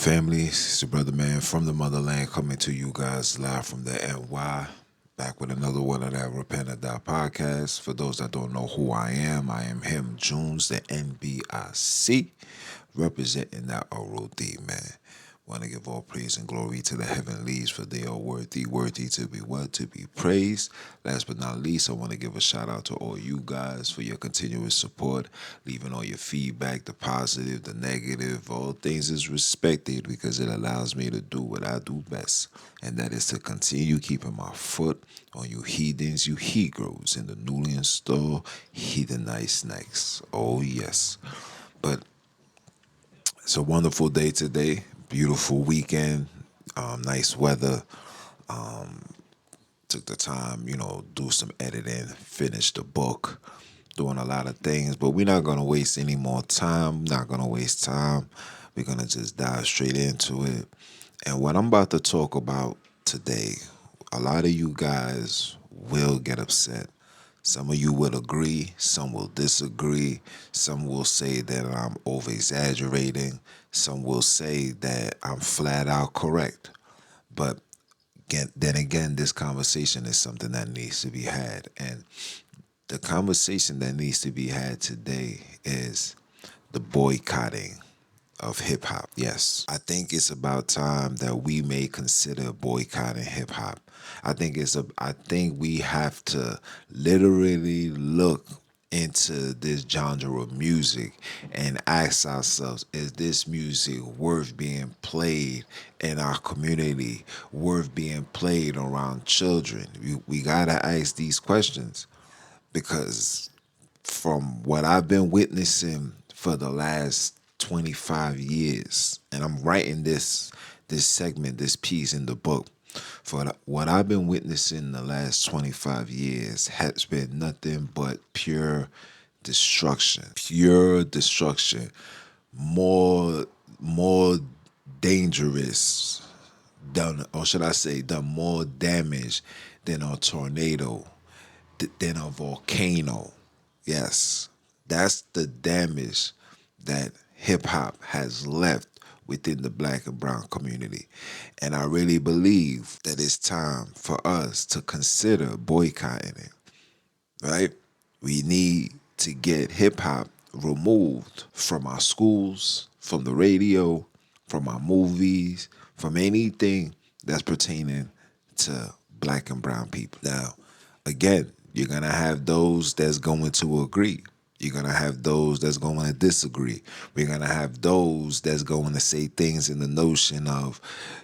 family? It's your brother man from the motherland coming to you guys live from the NY. Back with another one of that Repent or Die podcast. For those that don't know who I am him, Junns the NBIC, representing that ROD, man. Want to give all praise and glory to the heavenlies, for they are worthy to be what? To be praised. Last but not least, I want to give a shout out to all you guys for your continuous support, leaving all your feedback, the positive, the negative, all things is respected because it allows me to do what I do best. And that is to continue keeping my foot on you heathens, you he-gros in the newly installed heathenized snacks. Oh, yes. But it's a wonderful day today. Beautiful weekend. Nice weather. Took the time, do some editing, finish the book, doing a lot of things. But we're not gonna waste any more time. Not gonna waste time. We're gonna just dive straight into it. And what I'm about to talk about today, a lot of you guys will get upset. Some of you will agree, some will disagree, some will say that I'm over exaggerating, some will say that I'm flat out correct. But then again, this conversation is something that needs to be had. And the conversation that needs to be had today is the boycotting of hip hop. Yes, I think it's about time that we may consider boycotting hip hop. I think we have to literally look into this genre of music and ask ourselves, is this music worth being played in our community, worth being played around children? We gotta ask these questions because from what I've been witnessing for the last 25 years, and I'm writing this segment, this piece in the book. For what I've been witnessing the last 25 years has been nothing but pure destruction, more dangerous done, or should I say, done more damage than a tornado, than a volcano. Yes, that's the damage that hip hop has left within the black and brown community. And I really believe that it's time for us to consider boycotting it, right? We need to get hip hop removed from our schools, from the radio, from our movies, from anything that's pertaining to black and brown people. Now, again, you're going to have those that's going to agree. You're going to have those that's going to disagree. We're going to have those that's going to say things in the notion of,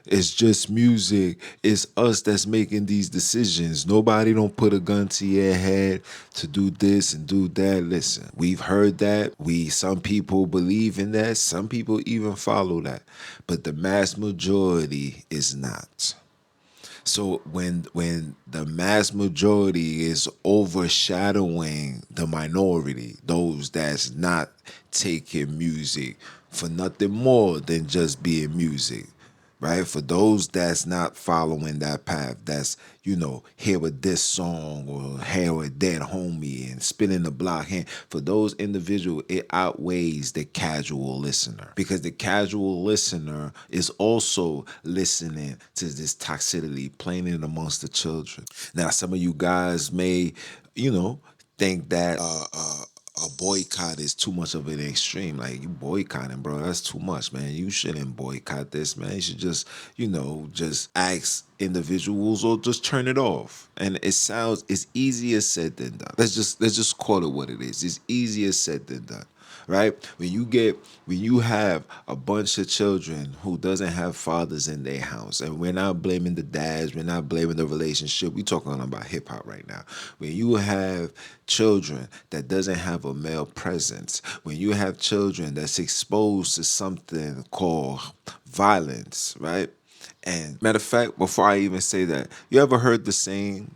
it's just music. It's us that's making these decisions. Nobody don't put a gun to your head to do this and do that. Listen, we've heard that. Some people believe in that. Some people even follow that. But the mass majority is not. So when the mass majority is overshadowing the minority, those that's not taking music for nothing more than just being music, right? For those that's not following that path, that's, here with this song or here with that homie and spinning the block hand. For those individuals, it outweighs the casual listener because the casual listener is also listening to this toxicity playing it amongst the children. Now, some of you guys may, think that a boycott is too much of an extreme. Like, you boycotting, bro, that's too much, man. You shouldn't boycott this, man. You should just, just ask individuals or just turn it off. And it's easier said than done. Let's just call it what it is. It's easier said than done. Right? When you have a bunch of children who doesn't have fathers in their house, and we're not blaming the dads, we're not blaming the relationship, we're talking about hip hop right now. When you have children that doesn't have a male presence, when you have children that's exposed to something called violence, right? And matter of fact, before I even say that, you ever heard the saying,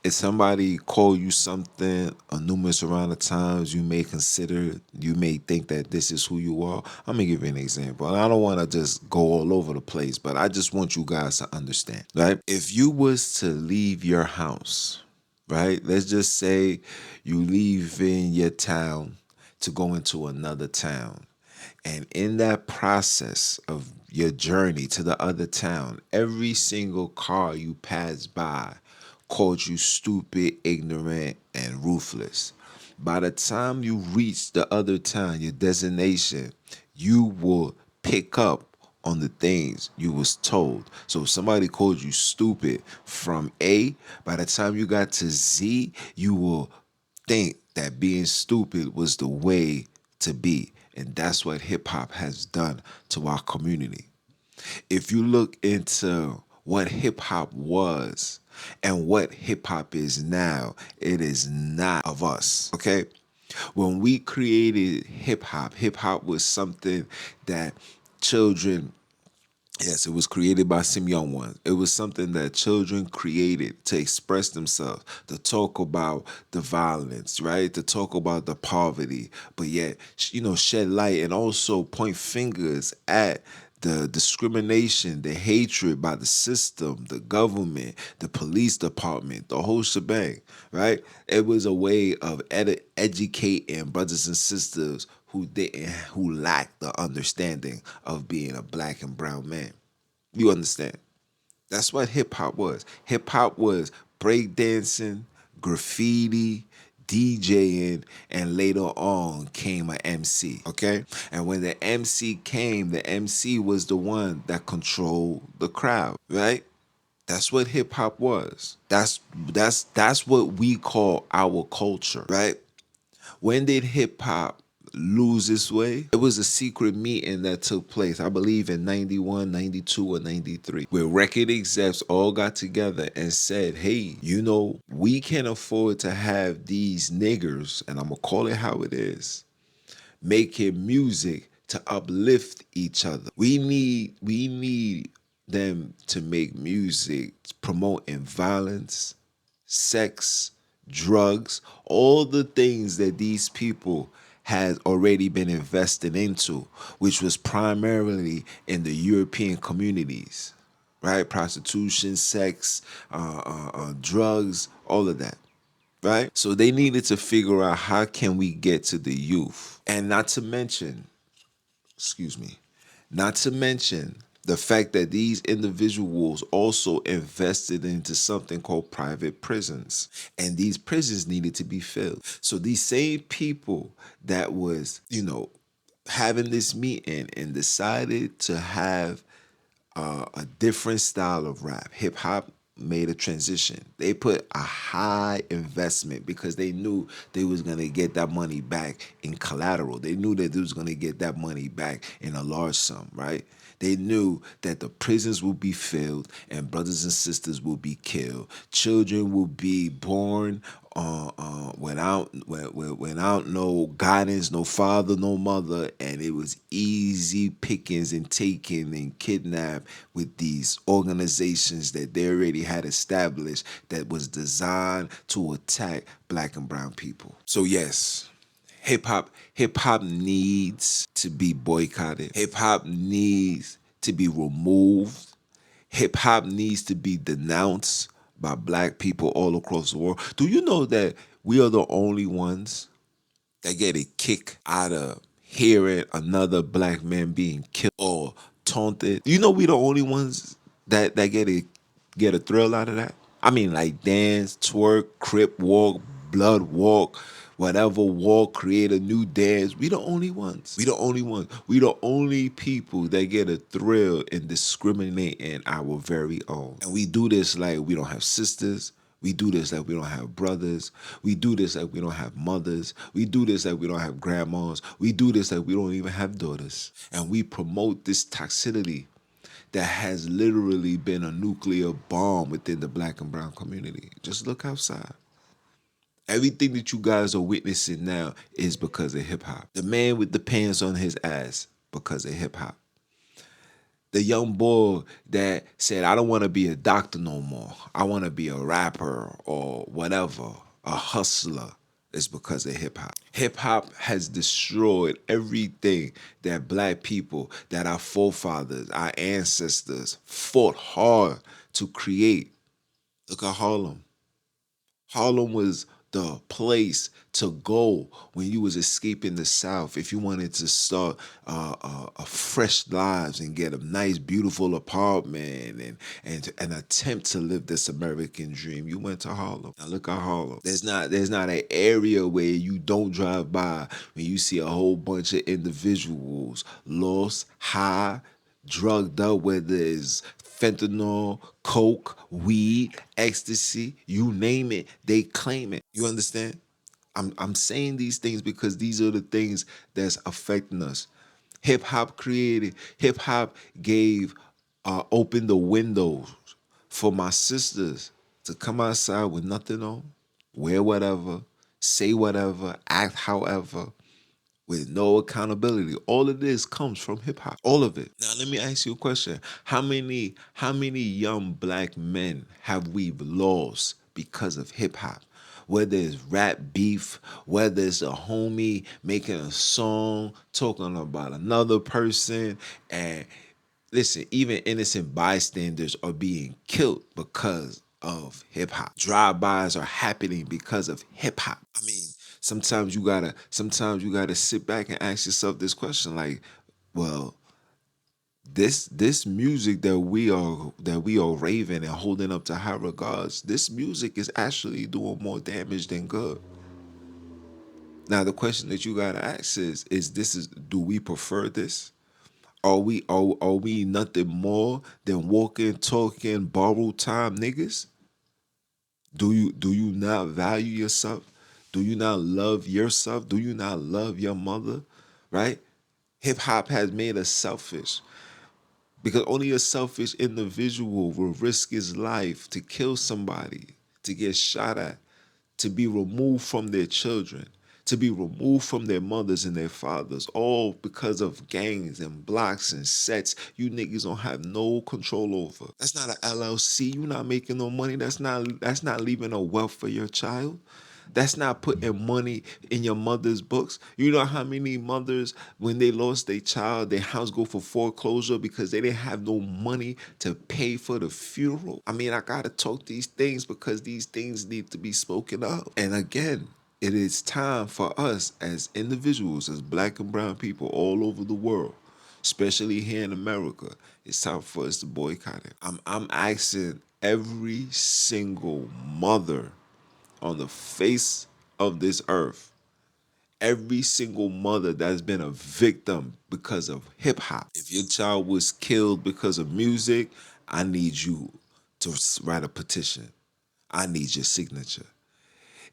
if somebody call you something a numerous amount of times, you may think that this is who you are. I'm gonna give you an example. And I don't want to just go all over the place, but I just want you guys to understand, right? If you was to leave your house, right? Let's just say you leave in your town to go into another town. And in that process of your journey to the other town, every single car you pass by called you stupid, ignorant, and ruthless. By the time you reach the other town, your destination, you will pick up on the things you was told. So if somebody called you stupid from A, by the time you got to Z, you will think that being stupid was the way to be. And that's what hip hop has done to our community. If you look into what hip hop was and what hip hop is now, it is not of us. Okay? When we created hip hop was something that children, yes, it was created by some young ones. It was something that children created to express themselves, to talk about the violence, right? To talk about the poverty, but yet, shed light and also point fingers at the discrimination, the hatred by the system, the government, the police department, the whole shebang, right? It was a way of educating brothers and sisters who lacked the understanding of being a black and brown man. You understand? That's what hip hop was. Hip hop was breakdancing, graffiti, DJing, and later on came an MC. Okay? And when the MC came, the MC was the one that controlled the crowd, right? That's what hip hop was. That's what we call our culture, right? When did hip hop lose its way? It was a secret meeting that took place, I believe in 91, 92, or 93, where record execs all got together and said, hey, we can't afford to have these niggers, and I'm going to call it how it is, making music to uplift each other. We need them to make music promoting violence, sex, drugs, all the things that these people had already been invested into, which was primarily in the European communities, right? Prostitution, sex, drugs, all of that, right? So they needed to figure out how can we get to the youth, and not to mention, excuse me, not to mention the fact that these individuals also invested into something called private prisons. And these prisons needed to be filled. So these same people that was, having this meeting and decided to have a different style of rap. Hip hop made a transition. They put a high investment because they knew they was gonna get that money back in collateral. They knew that they was gonna get that money back in a large sum, right? They knew that the prisons will be filled and brothers and sisters will be killed. Children will be born without no guidance, no father, no mother, and it was easy pickings and taken and kidnapped with these organizations that they already had established that was designed to attack black and brown people. So yes, hip hop needs to be boycotted. Hip hop needs to be removed. Hip hop needs to be denounced by black people all across the world. Do you know that we are the only ones that get a kick out of hearing another black man being killed or taunted? You know we the only ones that get a thrill out of that? I mean, like dance, twerk, crip walk, blood walk, whatever walk, create a new dance. We the only ones. We the only ones. We the only people that get a thrill in discriminating our very own. And we do this like we don't have sisters. We do this like we don't have brothers. We do this like we don't have mothers. We do this like we don't have grandmas. We do this like we don't even have daughters. And we promote this toxicity that has literally been a nuclear bomb within the black and brown community. Just look outside. Everything that you guys are witnessing now is because of hip hop. The man with the pants on his ass, because of hip hop. The young boy that said, I don't want to be a doctor no more. I want to be a rapper or whatever, a hustler. It's because of hip hop. Hip hop has destroyed everything that black people, that our forefathers, our ancestors fought hard to create. Look at Harlem. Harlem was the place to go when you was escaping the South. If you wanted to start a fresh lives and get a nice, beautiful apartment and attempt to live this American dream, you went to Harlem. Now look at Harlem. There's not an area where you don't drive by when you see a whole bunch of individuals lost, high, drugged up, whether it's fentanyl, coke, weed, ecstasy, you name it, they claim it. You understand? I'm saying these things because these are the things that's affecting us. Hip hop gave opened the windows for my sisters to come outside with nothing on, wear whatever, say whatever, act however, with no accountability. All of this comes from hip hop. All of it. Now let me ask you a question. How many young black men have we lost because of hip hop? Whether it's rap beef, whether it's a homie making a song talking about another person, and listen, even innocent bystanders are being killed because of hip hop. Drive-bys are happening because of hip hop. I mean, sometimes you gotta sit back and ask yourself this question, like, well, this music that we are raving and holding up to high regards, this music is actually doing more damage than good. Now the question that you gotta ask is do we prefer this? Are we nothing more than walking, talking, borrowed time niggas? Do you not value yourself? Do you not love yourself? Do you not love your mother? Right? Hip hop has made us selfish because only a selfish individual will risk his life to kill somebody, to get shot at, to be removed from their children, to be removed from their mothers and their fathers, all because of gangs and blocks and sets you niggas don't have no control over. That's not an LLC. You not making no money. That's not leaving a wealth for your child. That's not putting money in your mother's books. You know how many mothers, when they lost their child, their house go for foreclosure because they didn't have no money to pay for the funeral? I mean, I gotta talk these things because these things need to be spoken up. And again, it is time for us as individuals, as black and brown people all over the world, especially here in America, it's time for us to boycott it. I'm asking every single mother on the face of this earth, every single mother that's been a victim because of hip hop. If your child was killed because of music, I need you to write a petition. I need your signature.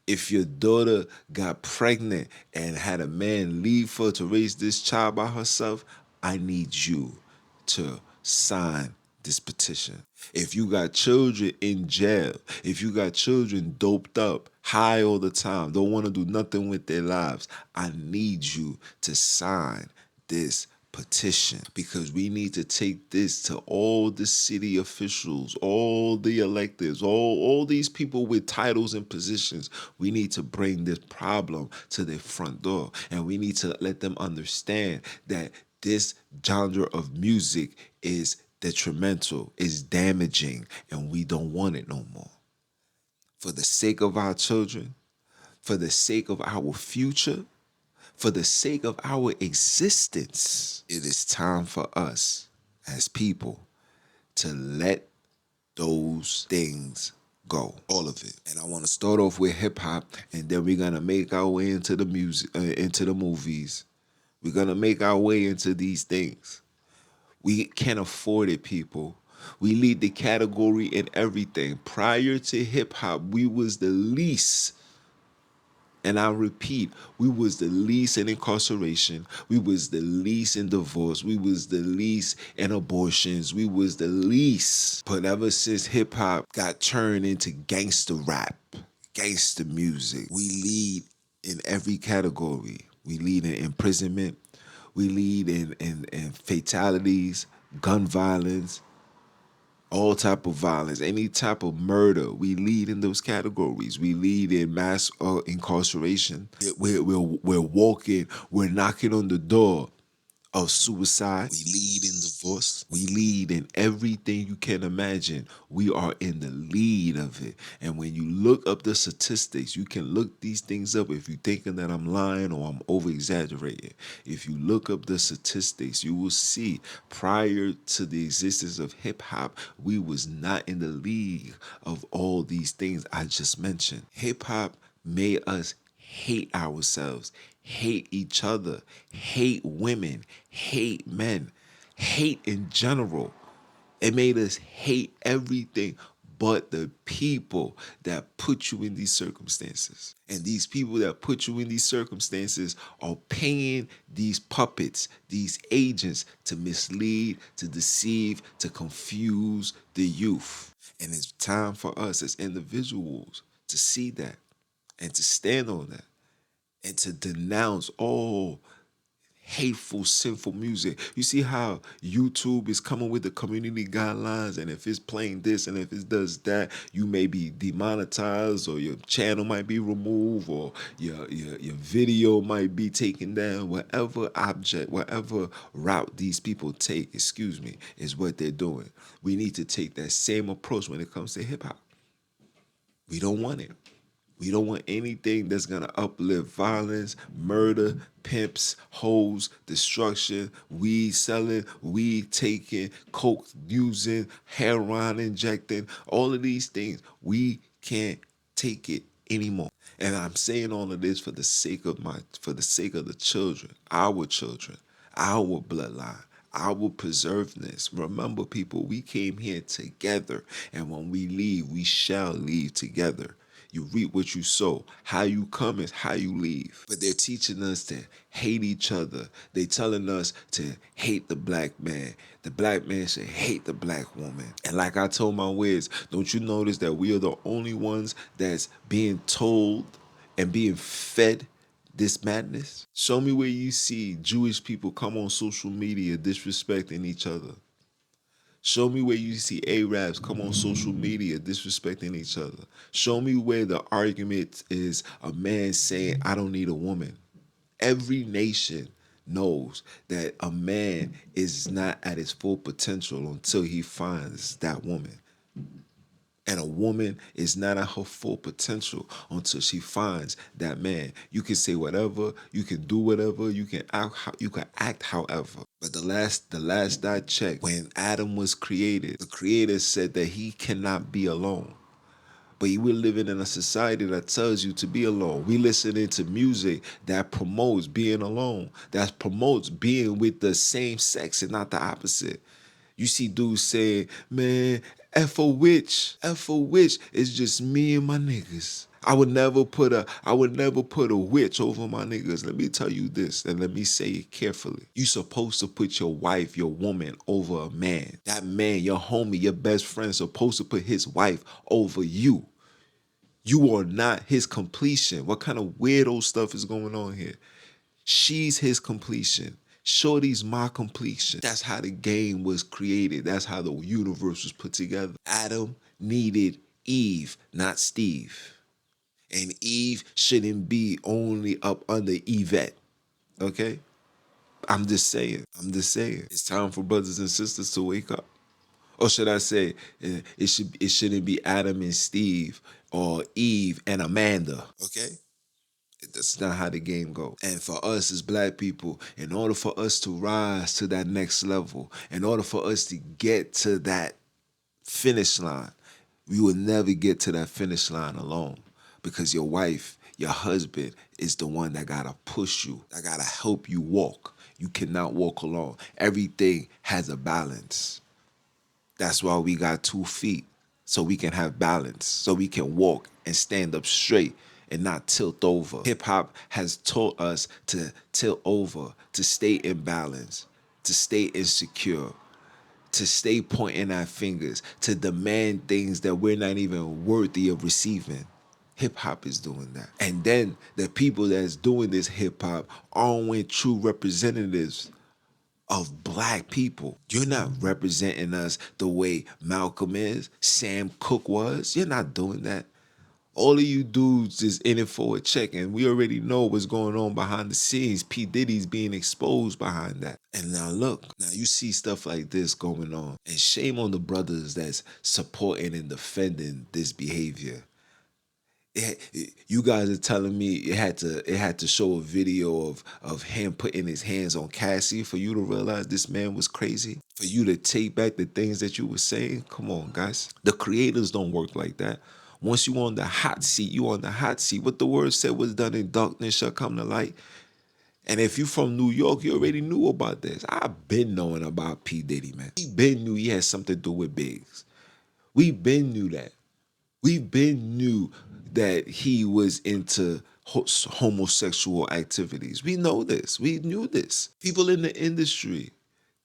If your daughter got pregnant and had a man leave her to raise this child by herself, I need you to sign this petition. If you got children in jail, if you got children doped up, high all the time, don't want to do nothing with their lives, I need you to sign this petition because we need to take this to all the city officials, all the electeds, all these people with titles and positions. We need to bring this problem to their front door, and we need to let them understand that this genre of music is detrimental, is damaging, and we don't want it no more. For the sake of our children, for the sake of our future, for the sake of our existence, it is time for us as people to let those things go, all of it. And I want to start off with hip hop, and then we're gonna make our way into the music, into the movies. We're gonna make our way into these things. We can't afford it, people. We lead the category in everything. Prior to hip hop, we was the least, and I repeat, we was the least in incarceration. We was the least in divorce. We was the least in abortions. We was the least. But ever since hip hop got turned into gangster rap, gangster music, we lead in every category. We lead in imprisonment. We lead in fatalities, gun violence, all type of violence, any type of murder. We lead in those categories. We lead in mass incarceration. We're walking, we're knocking on the door of suicide. We lead in divorce. We lead in everything you can imagine. We are in the lead of it. And when you look up the statistics, you can look these things up if you're thinking that I'm lying or I'm over exaggerating. If you look up the statistics, you will see prior to the existence of hip hop, we was not in the league of all these things I just mentioned. Hip hop made us hate ourselves, hate each other, hate women, hate men, hate in general. It made us hate everything but the people that put you in these circumstances. And these people that put you in these circumstances are paying these puppets, these agents to mislead, to deceive, to confuse the youth. And it's time for us as individuals to see that and to stand on that and to denounce all hateful, sinful music. You see how YouTube is coming with the community guidelines, and if it's playing this and if it does that, you may be demonetized, or your channel might be removed, or your video might be taken down. Whatever object, whatever route these people take, excuse me, is what they're doing. We need to take that same approach when it comes to hip hop. We don't want it. We don't want anything that's going to uplift violence, murder, pimps, hoes, destruction, weed selling, weed taking, coke using, heroin injecting, all of these things. We can't take it anymore. And I'm saying all of this for the sake of the children, our bloodline, our preservedness. Remember, people, we came here together, and when we leave, we shall leave together. You reap what you sow. How you come is how you leave. But they're teaching us to hate each other. They're telling us to hate the black man. The black man should hate the black woman. And like I told my Wiz, don't you notice that we are the only ones that's being told and being fed this madness? Show me where you see Jewish people come on social media disrespecting each other. Show me where you see Arabs come on social media disrespecting each other. Show me where the argument is a man saying, I don't need a woman. Every nation knows that a man is not at his full potential until he finds that woman. And a woman is not at her full potential until she finds that man. You can say whatever, you can do whatever, you can act however. But the last I checked, when Adam was created, the Creator said that he cannot be alone. But we're living in a society that tells you to be alone. We listening to music that promotes being alone, that promotes being with the same sex and not the opposite. You see dudes saying, man, F a witch. It's just me and my niggas. I would never put a witch over my niggas. Let me tell you this, and let me say it carefully. You supposed to put your wife, your woman, over a man. That man, your homie, your best friend, supposed to put his wife over you. You are not his completion. What kind of weirdo stuff is going on here? She's his completion. Shorty's my completion. That's how the game was created. That's how the universe was put together. Adam needed Eve, not Steve. And Eve shouldn't be only up under Yvette. Okay? I'm just saying. It's time for brothers and sisters to wake up. Or should I say, it shouldn't be Adam and Steve or Eve and Amanda. Okay? That's not how the game goes. And for us as black people, in order for us to rise to that next level, in order for us to get to that finish line, we will never get to that finish line alone. Because your wife, your husband is the one that gotta push you, that gotta help you walk. You cannot walk alone. Everything has a balance. That's why we got 2 feet, so we can have balance, so we can walk and stand up straight and not tilt over. Hip hop has taught us to tilt over, to stay in balance, to stay insecure, to stay pointing our fingers, to demand things that we're not even worthy of receiving. Hip hop is doing that. And then the people that's doing this hip hop aren't true representatives of black people. You're not representing us the way Malcolm is, Sam Cooke was. You're not doing that. All of you dudes is in it for a check, and we already know what's going on behind the scenes. P. Diddy's being exposed behind that. And now look, now you see stuff like this going on. And shame on the brothers that's supporting and defending this behavior. You guys are telling me it had to show a video of him putting his hands on Cassie for you to realize this man was crazy, for you to take back the things that you were saying. Come on, guys. The creators don't work like that. Once you on the hot seat, you on the hot seat. What the word said was done in darkness shall come to light. And if you from New York, you already knew about this. I've been knowing about P. Diddy, man. We been knew he had something to do with Biggs. We been knew that. We been knew that he was into homosexual activities. We know this. We knew this. People in the industry,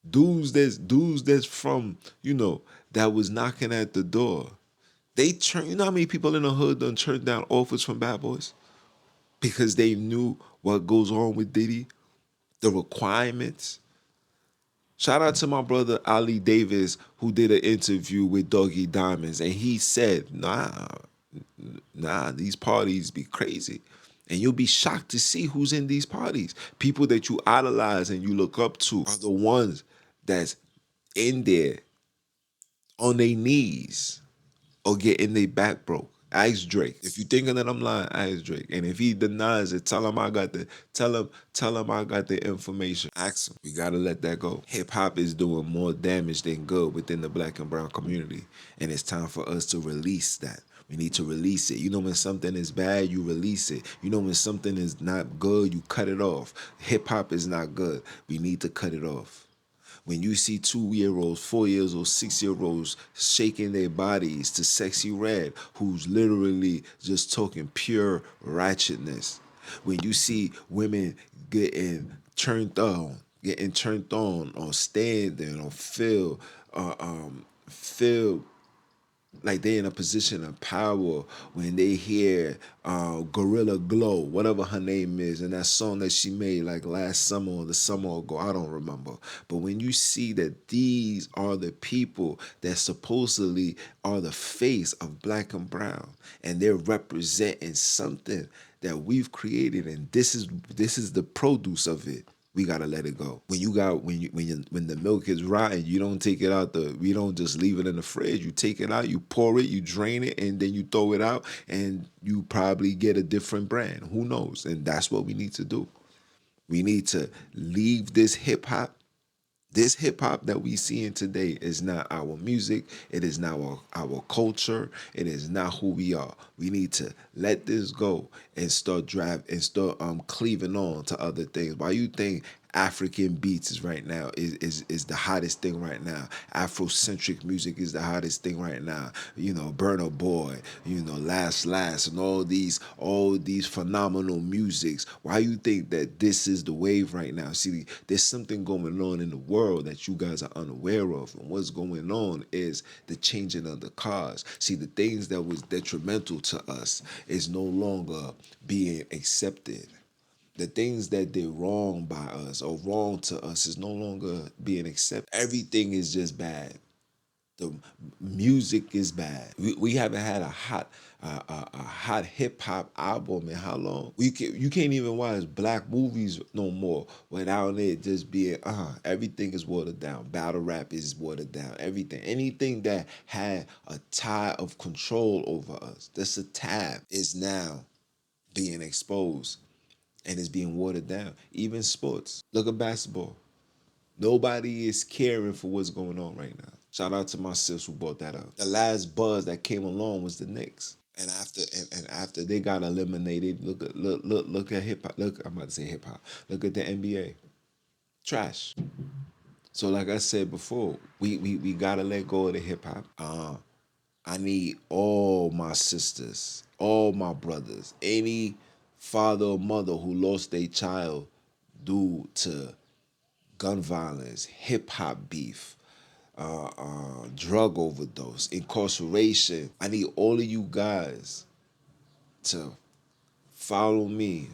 dudes that's from, that was knocking at the door. They turn. You know how many people in the hood done turned down offers from Bad Boys because they knew what goes on with Diddy, the requirements. Shout out to my brother Ali Davis, who did an interview with Doggy Diamonds, and he said, nah, these parties be crazy. And you'll be shocked to see who's in these parties. People that you idolize and you look up to are the ones that's in there on their knees or getting their back broke. Ask Drake. If you thinking that I'm lying, ask Drake. And if he denies it, tell him I got the information. Ask him. We gotta let that go. Hip hop is doing more damage than good within the black and brown community. And it's time for us to release that. We need to release it. You know when something is bad, you release it. You know when something is not good, you cut it off. Hip hop is not good. We need to cut it off. When you see 2-year-olds, 4 years old, 6-year-olds shaking their bodies to Sexy Red, who's literally just talking pure ratchetness. When you see women getting turned on standing or feel like they in a position of power when they hear Gorilla Glow, whatever her name is, and that song that she made like last summer or the summer ago, I don't remember. But when you see that these are the people that supposedly are the face of black and brown, and they're representing something that we've created, and this is the produce of it. We gotta let it go. When the milk is rotten, you don't take it out we don't just leave it in the fridge. You take it out, you pour it, you drain it, and then you throw it out, and you probably get a different brand. Who knows? And that's what we need to do. We need to leave this hip hop. This hip hop that we see in today is not our music. It is not our culture. It is not who we are. We need to let this go and start cleaving on to other things. Why you think African beats is right now is the hottest thing right now? Afrocentric music is the hottest thing right now. Burna Boy, Last, and all these phenomenal musics. Why you think that this is the wave right now? See, there's something going on in the world that you guys are unaware of, and what's going on is the changing of the cars. See, the things that was detrimental to us is no longer being accepted. The things that did wrong by us or wrong to us is no longer being accepted. Everything is just bad. The music is bad. We haven't had a hot hip hop album in how long? You can't even watch black movies no more without it just being everything is watered down. Battle rap is watered down. Anything that had a tie of control over us, that's a tab, is now being exposed and is being watered down. Even sports. Look at basketball. Nobody is caring for what's going on right now. Shout out to my sis who brought that up. The last buzz that came along was the Knicks. And after they got eliminated, look at hip hop. Look, I'm about to say hip hop. Look at the NBA. Trash. So like I said before, we gotta let go of the hip hop. I need all my sisters, all my brothers, any father or mother who lost their child due to gun violence, hip hop beef, drug overdose, incarceration. I need all of you guys to follow me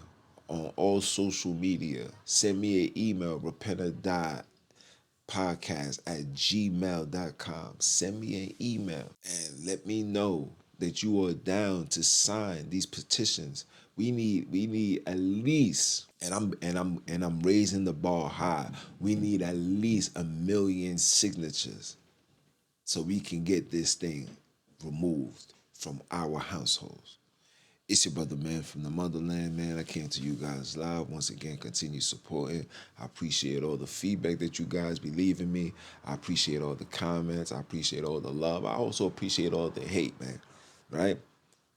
on all social media. Send me an email, repentor.podcast@gmail.com. Send me an email and let me know that you are down to sign these petitions. We need at least, and I'm raising the bar high. We need at least 1 million signatures so we can get this thing removed from our households. It's your brother, man, from the motherland, man. I came to you guys live. Once again, continue supporting. I appreciate all the feedback that you guys be leaving me. I appreciate all the comments. I appreciate all the love. I also appreciate all the hate, man, right?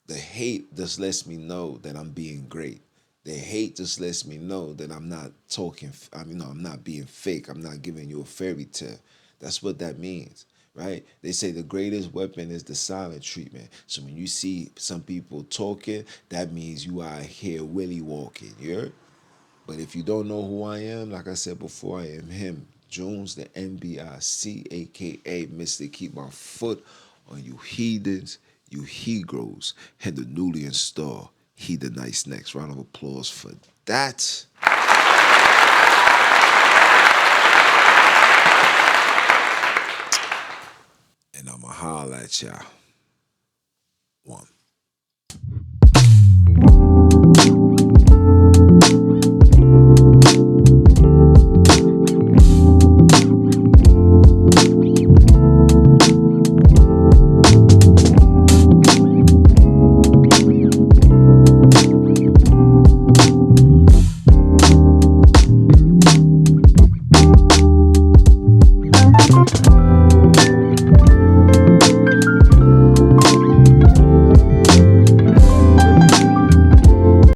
The hate just lets me know that I'm being great. The hate just lets me know that I'm not talking, I'm not being fake. I'm not giving you a fairy tale. That's what that means, right? They say the greatest weapon is the silent treatment. So when you see some people talking, that means you are here willy walking, you heard? But if you don't know who I am, like I said before, I am him, Junns the NBIC, aka Mr. Keep My Foot on you heathens, you Hebrews, and the newly installed He the Nice Next. Round of applause for that. And I'ma holler at y'all. One.